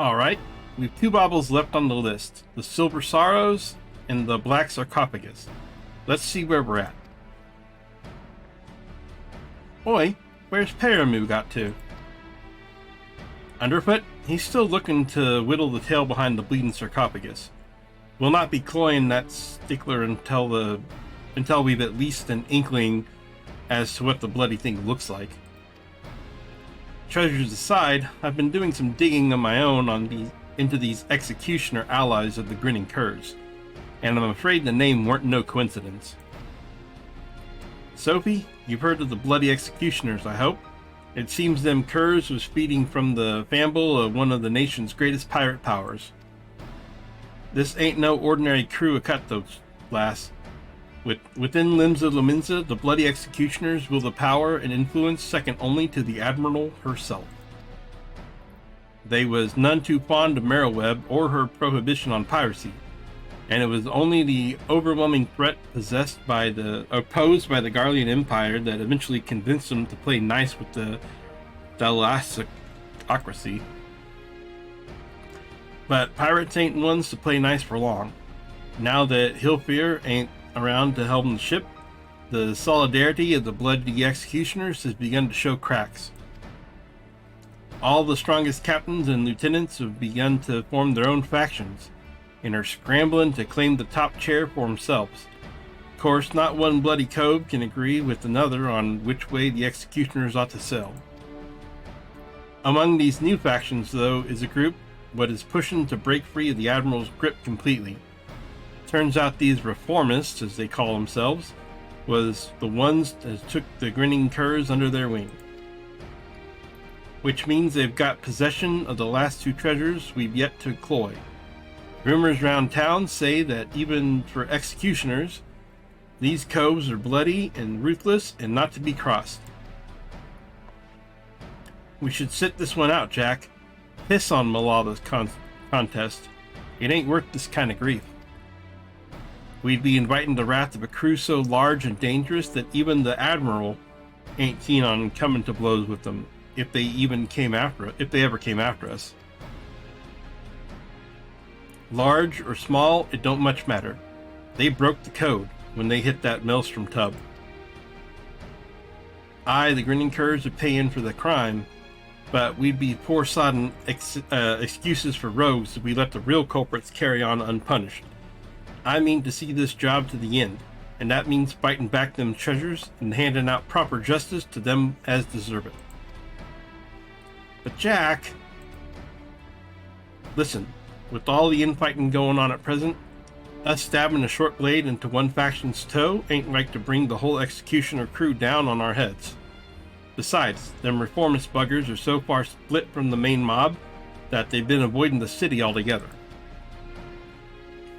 Alright, we've two baubles left on the list. The Silver Sorrows and the Black Sarcophagus. Let's see where we're at. Oi, where's Paramu got to? Underfoot, he's still looking to whittle the tail behind the bleeding sarcophagus. We'll not be cloying that stickler until we've at least an inkling as to what the bloody thing looks like. Treasures aside, I've been doing some digging of my own into these executioner allies of the Grinning Curs, and I'm afraid the name weren't no coincidence. Sophie, you've heard of the bloody executioners, I hope? It seems them curs was feeding from the famble of one of the nation's greatest pirate powers. This ain't no ordinary crew of cutthroats, lass. Within limbs of Laminza, the bloody executioners wield a power and influence second only to the Admiral herself. They was none too fond of Merriweb or her prohibition on piracy, and it was only the overwhelming threat opposed by the Garlean Empire that eventually convinced them to play nice with the Thalassocracy. But pirates ain't ones to play nice for long. Now that Hilfir ain't around to helm the ship, the solidarity of the bloody executioners has begun to show cracks. All the strongest captains and lieutenants have begun to form their own factions, and are scrambling to claim the top chair for themselves. Of course, not one bloody cove can agree with another on which way the executioners ought to sail. Among these new factions, though, is a group what is pushing to break free of the Admiral's grip completely. Turns out these reformists, as they call themselves, was the ones that took the Grinning Curs under their wing. Which means they've got possession of the last two treasures we've yet to cloy. Rumors round town say that even for executioners, these coves are bloody and ruthless and not to be crossed. We should sit this one out, Jack. Piss on Malala's contest. It ain't worth this kind of grief. We'd be inviting the wrath of a crew so large and dangerous that even the Admiral ain't keen on coming to blows with them if they ever came after us. Large or small, it don't much matter. They broke the code when they hit that maelstrom tub. The Grinning Curs would pay in for the crime, but we'd be poor sodden excuses for rogues if we let the real culprits carry on unpunished. I mean to see this job to the end, and that means fighting back them treasures and handing out proper justice to them as deserve it. But Jack, listen, with all the infighting going on at present, us stabbing a short blade into one faction's toe ain't like to bring the whole executioner crew down on our heads. Besides, them reformist buggers are so far split from the main mob that they've been avoiding the city altogether.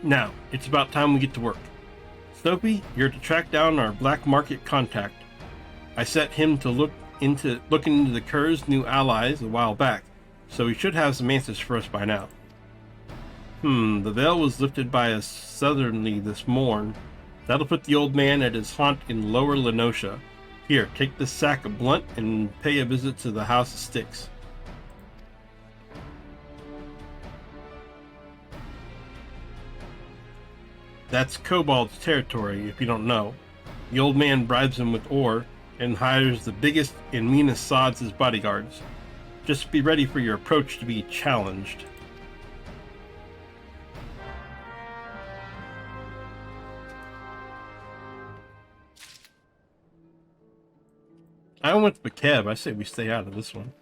Now, it's about time we get to work. Sophie, you're to track down our black market contact. I set him to looking into the Curs' new allies a while back, so he should have some answers for us by now. The veil was lifted by a southerly this morn. That'll put the old man at his haunt in Lower Lenosha. Here, take this sack of blunt and pay a visit to the House of Styx. That's Kobold's territory, if you don't know. The old man bribes him with ore and hires the biggest and meanest sods as bodyguards. Just be ready for your approach to be challenged. I went with Kev. I say we stay out of this one.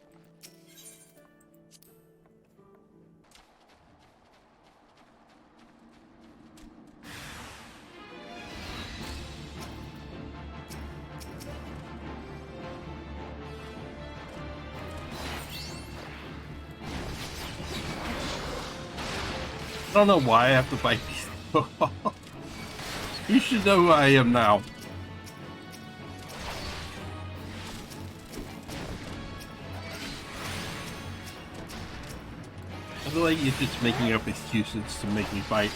I don't know why I have to fight these. You should know who I am now. I feel like he's just making up excuses to make me fight.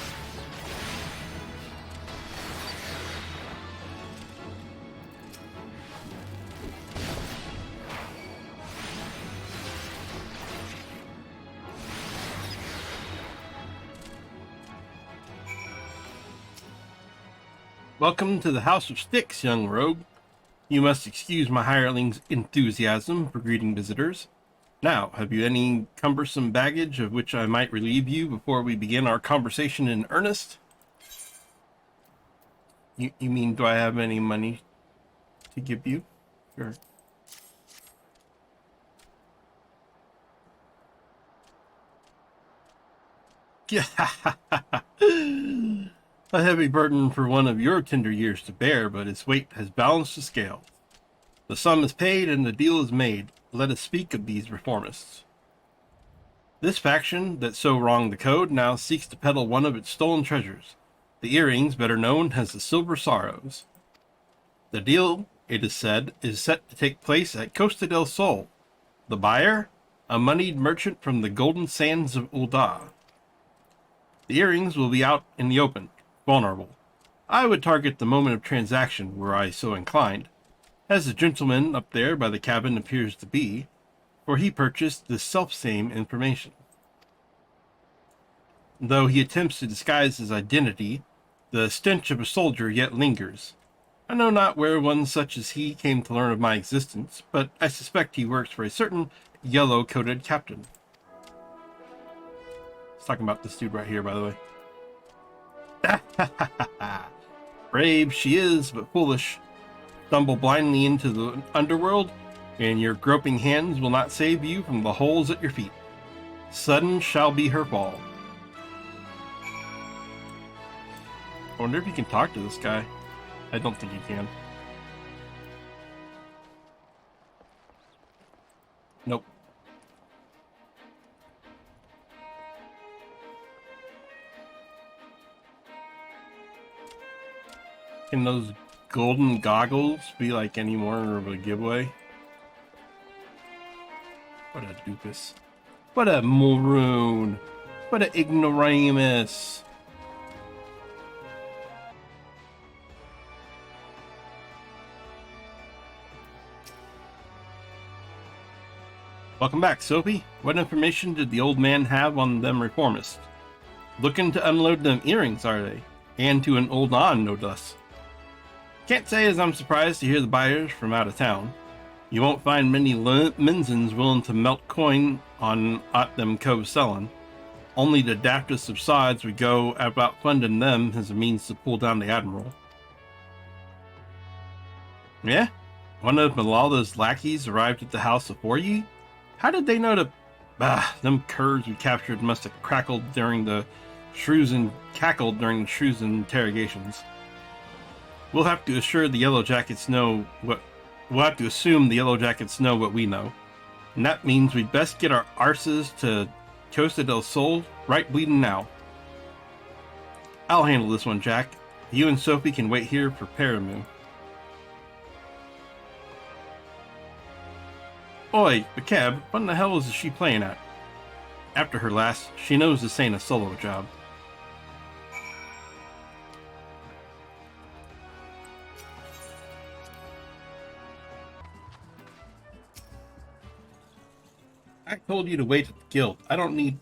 Welcome to the House of Sticks, young rogue. You must excuse my hireling's enthusiasm for greeting visitors. Now, have you any cumbersome baggage of which I might relieve you before we begin our conversation in earnest? You mean, do I have any money to give you? Sure. Yeah. A heavy burden for one of your tender years to bear, but its weight has balanced the scale. The sum is paid and the deal is made. Let us speak of these reformists. This faction that so wronged the code now seeks to peddle one of its stolen treasures, the earrings better known as the Silver Sorrows. The deal, it is said, is set to take place at Costa del Sol. The buyer, a moneyed merchant from the golden sands of Ul'dah. The earrings will be out in the open, vulnerable. I would target the moment of transaction were I so inclined, as the gentleman up there by the cabin appears to be, for he purchased the selfsame information. Though he attempts to disguise his identity, the stench of a soldier yet lingers. I know not where one such as he came to learn of my existence, but I suspect he works for a certain yellow-coated captain. It's talking about this dude right here, by the way. Brave she is, but foolish. Stumble blindly into the underworld, and your groping hands will not save you from the holes at your feet. Sudden shall be her fall. I wonder if you can talk to this guy. I don't think you can. Nope. Can those golden goggles be like any more of a giveaway? What a doofus. What a maroon. What a ignoramus. Welcome back, Soapy. What information did the old man have on them reformists? Looking to unload them earrings, are they? And to an old on, no less. Can't say as I'm surprised to hear the buyers from out of town. You won't find many Minzens willing to melt coin on aught them coves sellin'. Only the daftest of sods would go about funding them as a means to pull down the Admiral. Yeah? One of Malala's lackeys arrived at the house afore ye? How did they know to... them curs we captured must have cackled during the shrews interrogations. We'll have to assume the Yellow Jackets know what we know. And that means we'd best get our arses to Costa del Sol right bleeding now. I'll handle this one, Jack. You and Sophie can wait here for Paramu. Oi, McCab, what in the hell is she playing at? After her last, she knows this ain't a solo job. I told you to wait at the guild. I don't need...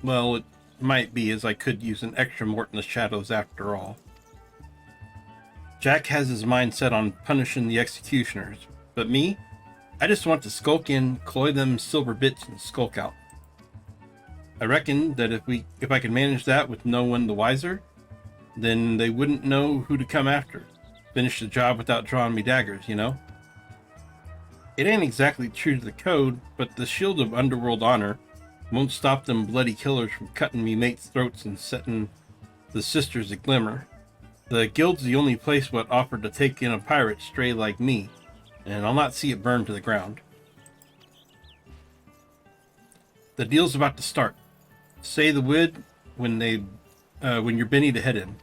Well, it might be as I could use an extra mort in the shadows after all. Jack has his mind set on punishing the executioners, but me? I just want to skulk in, cloy them silver bits, and skulk out. I reckon that if I can manage that with no one the wiser, then they wouldn't know who to come after. Finish the job without drawing me daggers, you know? It ain't exactly true to the code, but the shield of underworld honor won't stop them bloody killers from cutting me mates' throats and setting the sisters a glimmer. The guild's the only place what offered to take in a pirate stray like me, and I'll not see it burn to the ground. The deal's about to start. Say the word when you're Benny to head in.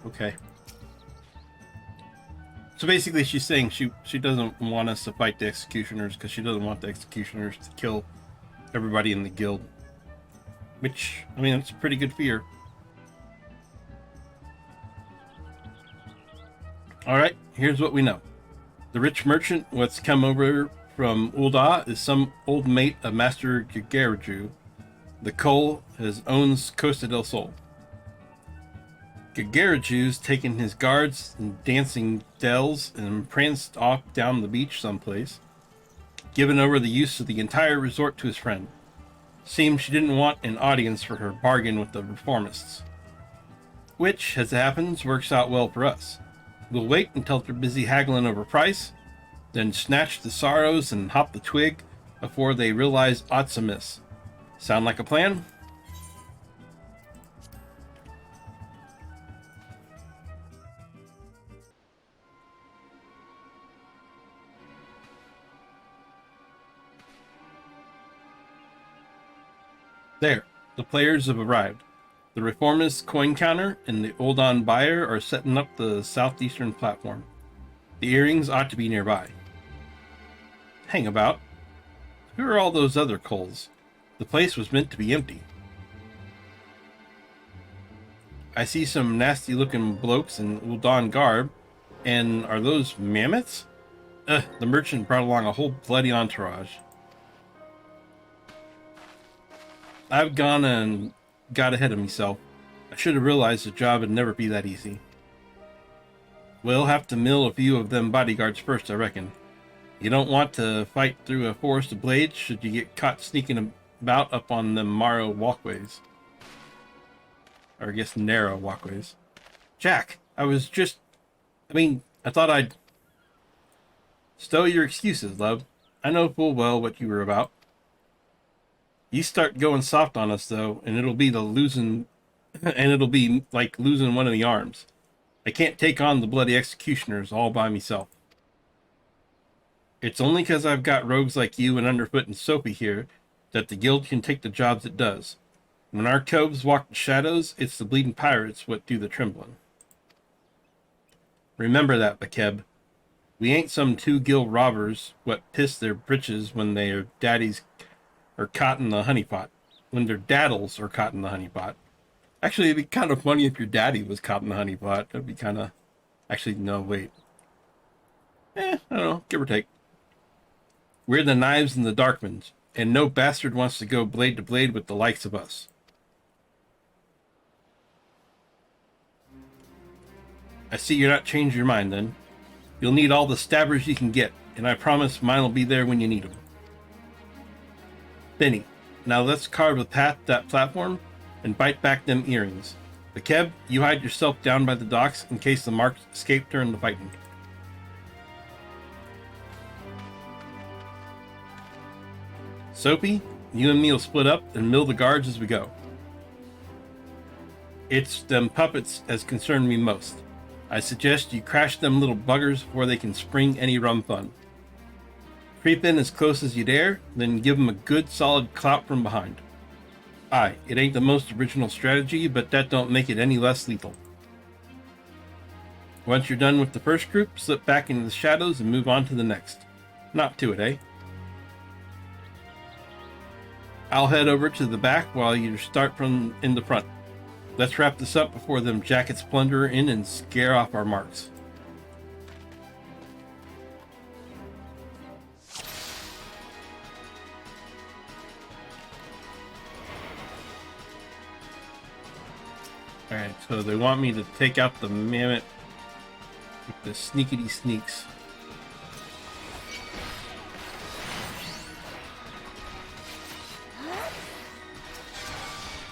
Okay. So basically she's saying she doesn't want us to fight the executioners because she doesn't want the executioners to kill everybody in the guild. Which, I mean, it's a pretty good fear. Alright, here's what we know. The rich merchant what's come over from Ul'dah is some old mate of Master Gagaraju. The Cole owns Costa del Sol. Gagaraju's taken his guards and dancing dells and pranced off down the beach someplace, giving over the use of the entire resort to his friend. Seems she didn't want an audience for her bargain with the reformists. Which, as it happens, works out well for us. We'll wait until they're busy haggling over price, then snatch the sorrows and hop the twig before they realize aught's amiss. Sound like a plan? There, the players have arrived. The reformist coin counter and the Oldon buyer are setting up the southeastern platform. The earrings ought to be nearby. Hang about. Who are all those other culls? The place was meant to be empty. I see some nasty looking blokes in Uldon garb, and are those mammoths? The merchant brought along a whole bloody entourage. I've gone and got ahead of myself. I should have realized the job would never be that easy. We'll have to mill a few of them bodyguards first, I reckon. You don't want to fight through a forest of blades should you get caught sneaking about up on them narrow walkways. Or I guess narrow walkways. Jack, I thought I'd... Stow your excuses, love. I know full well what you were about. You start going soft on us, though, and it'll be like losing one of the arms. I can't take on the bloody executioners all by myself. It's only 'cause I've got rogues like you and Underfoot and Soapy here that the guild can take the jobs it does. When our coves walk the shadows, it's the bleeding pirates what do the trembling. Remember that, Bakeb. We ain't some two guild robbers what piss their britches when their daddies are caught in the honeypot. When their daddles are caught in the honeypot. Actually, it'd be kind of funny if your daddy was caught in the honeypot. That'd be kind of... Actually, no, wait. I don't know, give or take. We're the knives and the darkmans, and no bastard wants to go blade to blade with the likes of us. I see you're not changing your mind, then. You'll need all the stabbers you can get, and I promise mine will be there when you need them. Benny, now let's carve a path to that platform and bite back them earrings. Bakeb, you hide yourself down by the docks in case the marks escape during the fighting. Soapy, you and me will split up and mill the guards as we go. It's them puppets as concern me most. I suggest you crash them little buggers before they can spring any rum fun. Creep in as close as you dare, then give them a good solid clout from behind. Aye, it ain't the most original strategy, but that don't make it any less lethal. Once you're done with the first group, slip back into the shadows and move on to the next. Not to it, eh? I'll head over to the back while you start from in the front. Let's wrap this up before them jackets plunder in and scare off our marks. Alright, so they want me to take out the mammoth with the sneakity sneaks.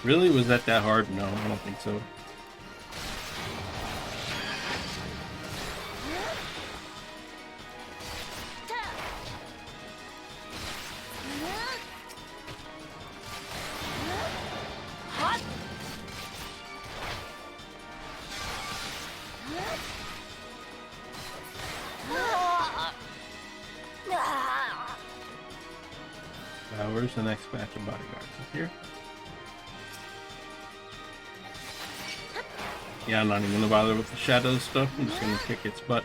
Really? Was that hard? No, I don't think so. Where's the next batch of bodyguards? Up here? Yeah, I'm not even gonna bother with the shadows stuff. I'm just gonna kick its butt.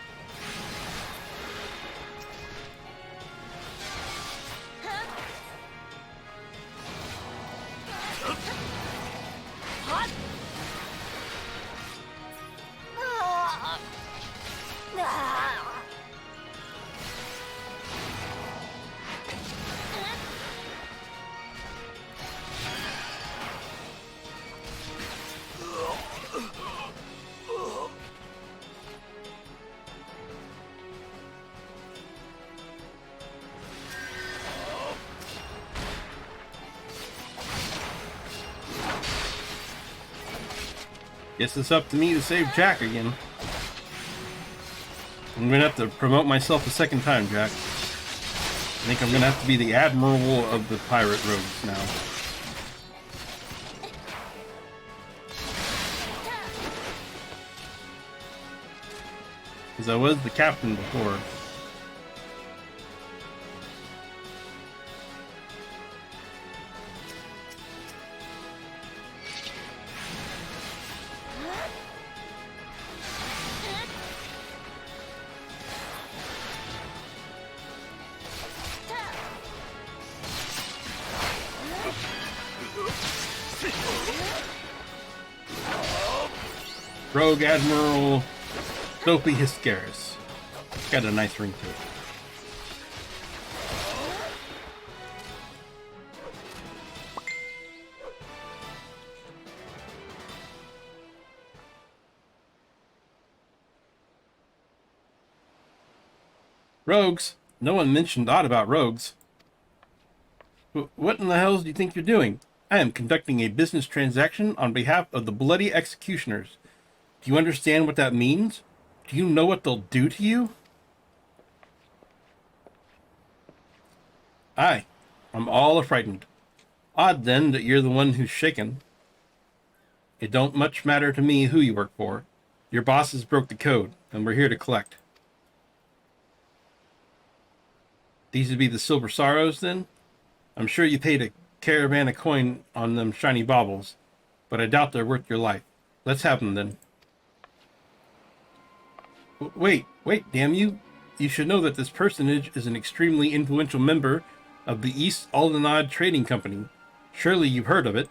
Guess it's up to me to save Jack again. I'm gonna have to promote myself a second time, Jack. I think I'm gonna have to be the admiral of the pirate rogues now. Because I was the captain before. Rogue Admiral Dopey Hiscaris. Got a nice ring to it. Rogues? No one mentioned aught about rogues. What in the hell do you think you're doing? I am conducting a business transaction on behalf of the bloody executioners. Do you understand what that means? Do you know what they'll do to you? Aye, I'm all a-frightened. Odd, then, that you're the one who's shaken. It don't much matter to me who you work for. Your bosses broke the code, and we're here to collect. These would be the Silver Sorrows, then? I'm sure you paid a caravan of coin on them shiny baubles, but I doubt they're worth your life. Let's have them, then. Wait, damn you. You should know that this personage is an extremely influential member of the East Aldenod Trading Company. Surely you've heard of it.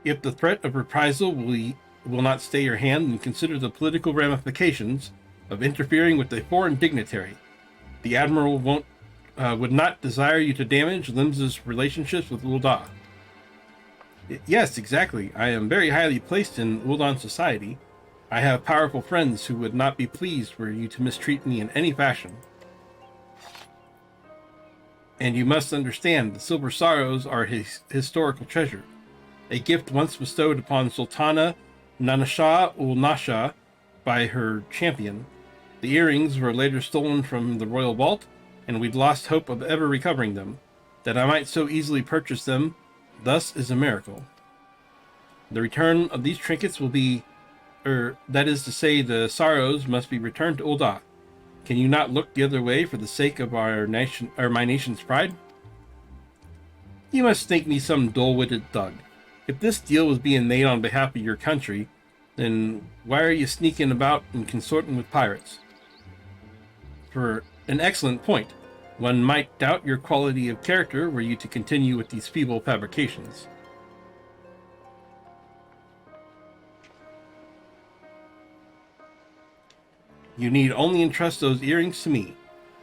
If the threat of reprisal will not stay your hand, then consider the political ramifications of interfering with a foreign dignitary. The Admiral would not desire you to damage Limsa's relationships with Ul'dah. Yes, exactly. I am very highly placed in Ul'dan society. I have powerful friends who would not be pleased were you to mistreat me in any fashion. And you must understand, the Silver Sorrows are his historical treasure. A gift once bestowed upon Sultana Nanashah ul Nasha by her champion. The earrings were later stolen from the royal vault, and we'd lost hope of ever recovering them. That I might so easily purchase them thus is a miracle. The return of these trinkets will be, that is to say, the sorrows must be returned to Ul'dah. Can you not look the other way for the sake of our nation, or my nation's pride? You must think me some dull-witted thug. If this deal was being made on behalf of your country, then why are you sneaking about and consorting with pirates? For an excellent point. One might doubt your quality of character were you to continue with these feeble fabrications. You need only entrust those earrings to me,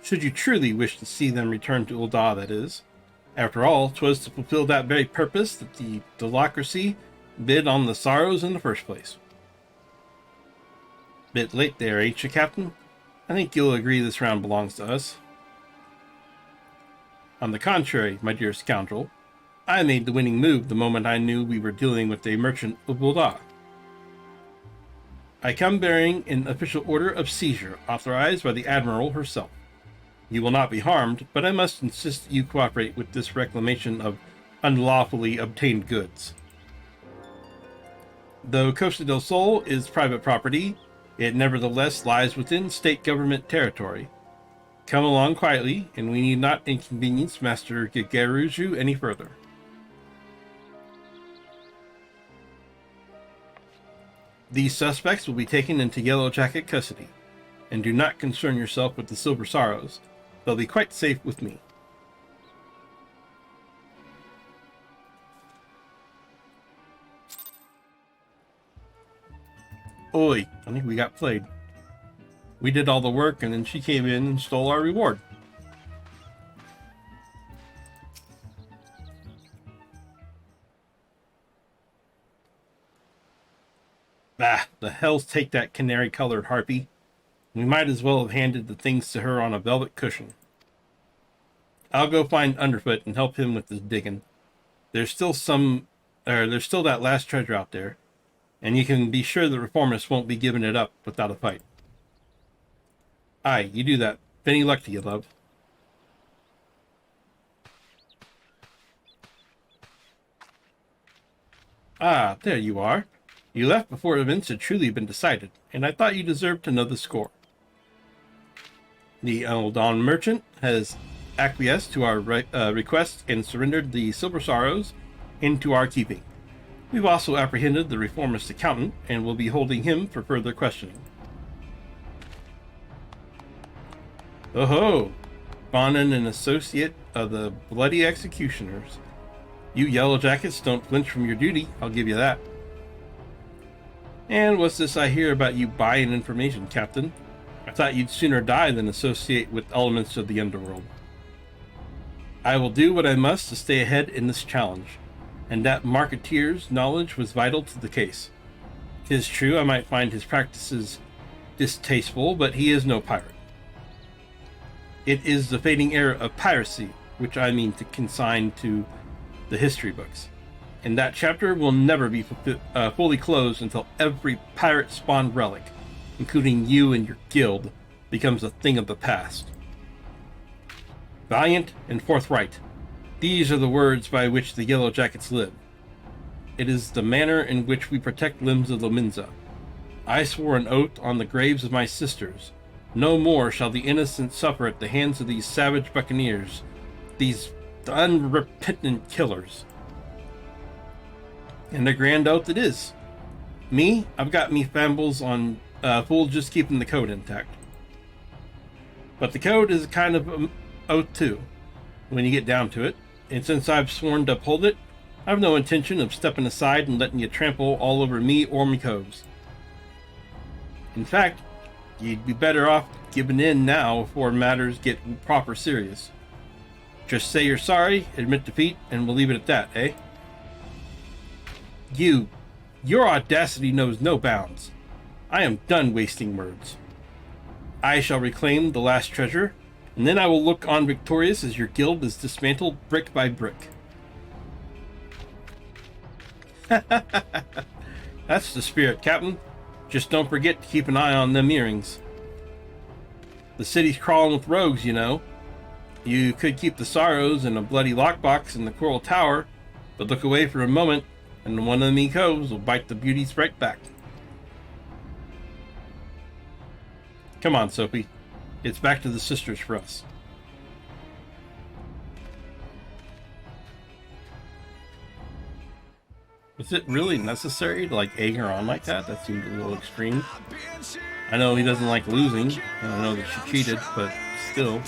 should you truly wish to see them returned to Ul'dah, that is. After all, 'twas to fulfill that very purpose that the Delocracy bid on the sorrows in the first place. Bit late there, ain't you, Captain? I think you'll agree this round belongs to us. On the contrary, my dear scoundrel, I made the winning move the moment I knew we were dealing with a merchant of Ul'dah. I come bearing an official order of seizure, authorized by the Admiral herself. You will not be harmed, but I must insist that you cooperate with this reclamation of unlawfully obtained goods. Though Costa del Sol is private property, it nevertheless lies within state government territory. Come along quietly, and we need not inconvenience Master Gegeruju any further. These suspects will be taken into Yellow Jacket custody, and do not concern yourself with the Silver Sorrows. They'll be quite safe with me. Oi, I think we got played. We did all the work, and then she came in and stole our reward. Bah, the hells take that canary-colored harpy. We might as well have handed the things to her on a velvet cushion. I'll go find Underfoot and help him with his digging. There's still that last treasure out there. and you can be sure the reformists won't be giving it up without a fight. Aye, you do that. Any luck to you, love. Ah, there you are. You left before events had truly been decided, and I thought you deserved to know the score. The Eldon merchant has acquiesced to our request and surrendered the Silver Sorrows into our keeping. We've also apprehended the reformist accountant and will be holding him for further questioning. Oh-ho! Bonin, an associate of the bloody executioners. You Yellow Jackets don't flinch from your duty, I'll give you that. And what's this I hear about you buying information, Captain? I thought you'd sooner die than associate with elements of the underworld. I will do what I must to stay ahead in this challenge, and that marketeer's knowledge was vital to the case. 'Tis true I might find his practices distasteful, but he is no pirate. It is the fading era of piracy, which I mean to consign to the history books, and that chapter will never be fully closed until every pirate-spawned relic, including you and your guild, becomes a thing of the past. Valiant and forthright, these are the words by which the Yellow Jackets live. It is the manner in which we protect limbs of Lominza. I swore an oath on the graves of my sisters. No more shall the innocent suffer at the hands of these savage buccaneers, these unrepentant killers. And a grand oath it is. Me, I've got me fambles on full just keeping the code intact. But the code is a kind of oath too, when you get down to it, and since I've sworn to uphold it, I've no intention of stepping aside and letting you trample all over me or me coves. In fact, you'd be better off giving in now before matters get proper serious. Just say you're sorry, admit defeat, and we'll leave it at that, eh? Your audacity knows no bounds. I am done wasting words. I shall reclaim the last treasure, and then I will look on victorious as your guild is dismantled brick by brick. That's the spirit, Captain. Just don't forget to keep an eye on them earrings. The city's crawling with rogues, you know. You could keep the Sorrows in a bloody lockbox in the Coral Tower, but look away for a moment, and one of me coves will bite the beauties right back. Come on, Sophie. It's back to the sisters for us. Was it really necessary to egg her on like that? That seemed a little extreme. I know he doesn't like losing, and I know that she cheated, but still.